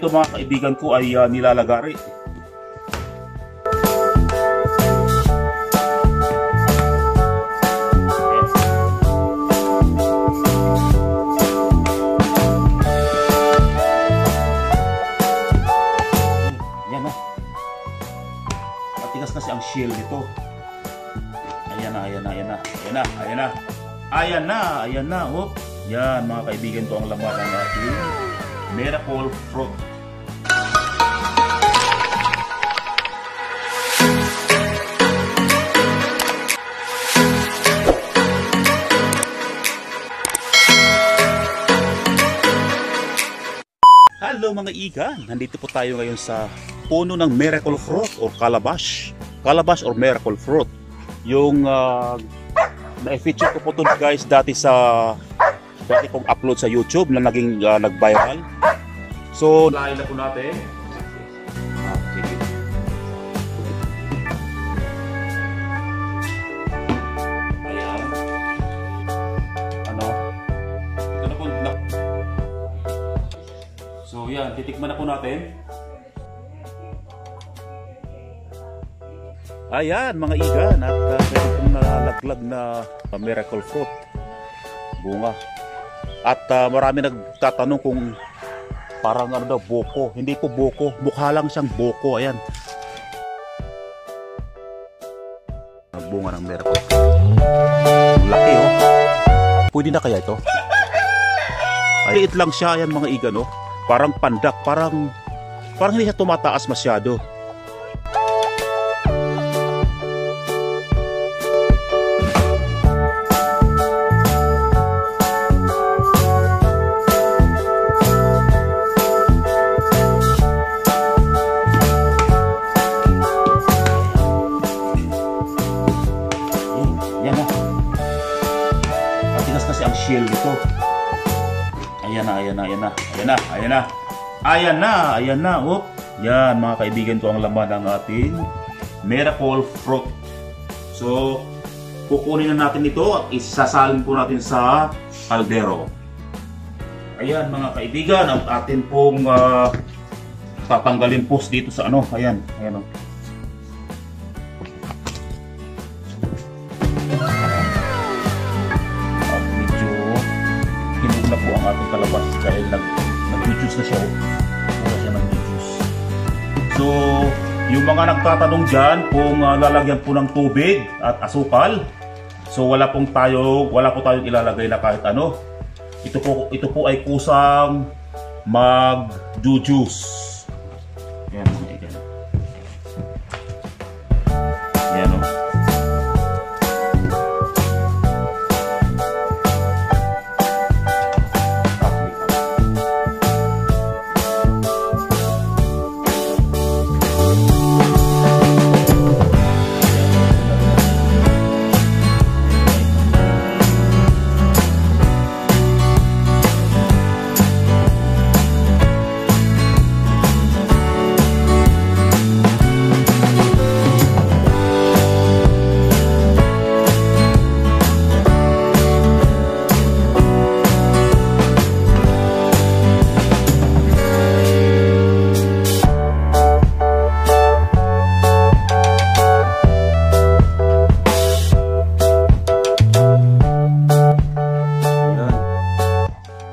ito mga kaibigan ko ay nilalagari. Yan na. Matigas kasi ang shell nito. Ayan na, ayan na, ayan na, ayan na, ayan na. Ayan na, ayan na. Oh. Yan mga kaibigan ko ang laman ng ating miracle fruit. Hello mga igan, nandito po tayo ngayon sa puno ng miracle fruit or calabash. Calabash or miracle fruit. Yung na-feature ko po ito guys dati kong upload sa YouTube na naging nag-viral. So, lahin na po natin. Sige. Ayan. Ano? Ito na po. So, yan. Titikman na po natin. Ayan, mga igan. At meron pong nalalaglag na miracle fruit. Bunga. At marami nagtatanong kung parang ano daw, boko. Hindi po boko. Mukha lang siyang boko. Ayan. Bunga ng miracle fruit. Laki oh. Pwede na kaya ito? Ay, liit lang siya. Ayan mga igan oh. Parang pandak. Parang hindi siya tumataas masyado. Kasi ang shell nito. Ayan na, ayan na, ayan na, ayan na, ayan na, ayan na, ayan na. Oh, yan mga kaibigan ko ang laman ng ating miracle fruit. So, kukunin na natin ito at isasalin po natin sa kaldero. Ayan mga kaibigan, ang atin pong tatanggalin po dito sa ano. Ayan, ayan o. Na po ang ating kalabas dahil nag-juice na siya. Wala siya nag-juice. So, yung mga nagtatanong dyan kung lalagyan po ng tubig at asukal, so wala po tayong ilalagay na kahit ano. Ito po ay kusang mag-juice. Yan mga igan. Yan o.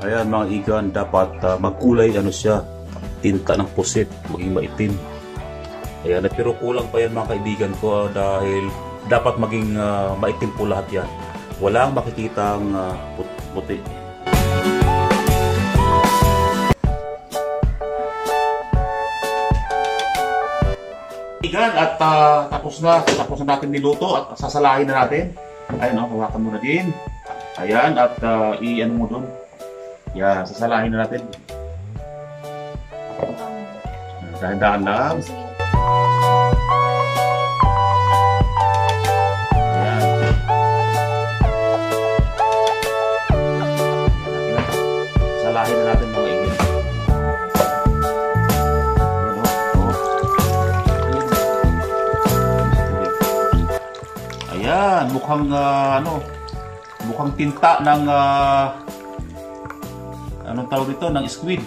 Ayan mga igan, dapat magkulay ano siya, tinta ng pusit, maging maitim. Ayan, pero kulang pa yan mga kaibigan ko dahil dapat maging maitim po lahat yan. Walang makikitang puti. Igan, at tapos na natin niluto at sasalahin na natin. Ayan o, hawakan mo na din. Ayan, at i-ano mo dun. Yan, sasalahin na natin. Dahan-dahan lang. Ayan. Salahin na natin mga ingin. Ayan, mukhang tinta ng anong tawag dito? Ng squid.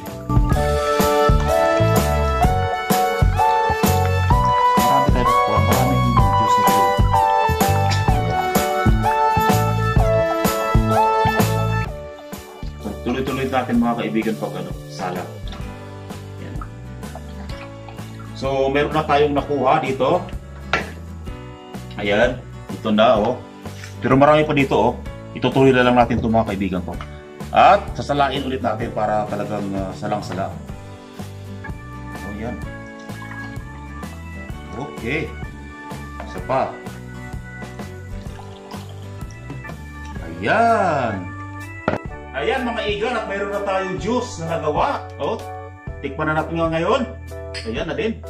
natin mga kaibigan pag salad. Yan. So, meron na tayong nakuha dito. Ayan, ito na Pero marami pa dito Itutuloy na lang natin ito mga kaibigan ko. At sasalain ulit natin para talagang salang-sala. Yan. Okay. Isa pa. Ayan. Ayan mga igan, at mayroon na tayong juice na nagawa. Tikman na natin nga ngayon. Ayan na din.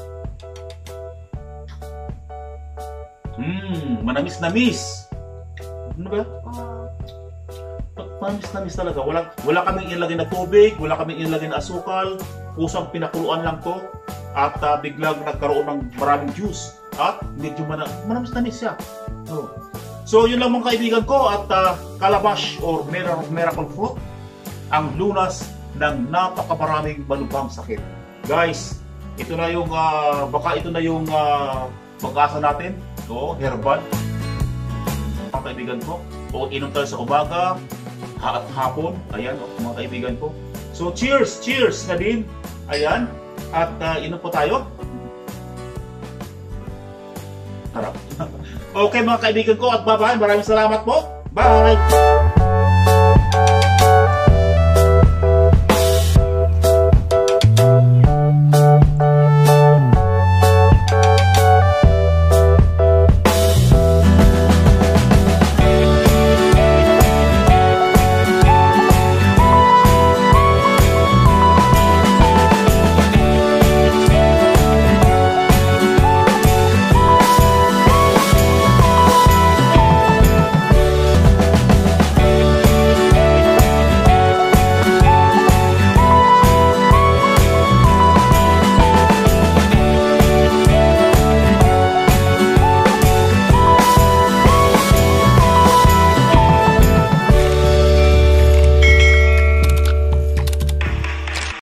Manamis-namis. Ano ba? Manamis-namis talaga. Wala kaming ilagay na tubig, wala kaming ilagay na asukal. Pusang pinakuluan lang to. At biglang nagkaroon ng maraming juice. At medyo manamis-namis siya. So yun lang mga kaibigan ko, at calabash or miracle fruit ang lunas ng napakamaraming malubhang sakit. Guys, ito na yung baka ito na yung pag-asa natin, herbal. Mga kaibigan ko, inom tayo sa umaga at hapon. Ayan mga kaibigan ko. So cheers na din. Ayan, at inom po tayo. Harap. Okay mga kaibigan ko, at bye-bye. Maraming salamat po. Bye!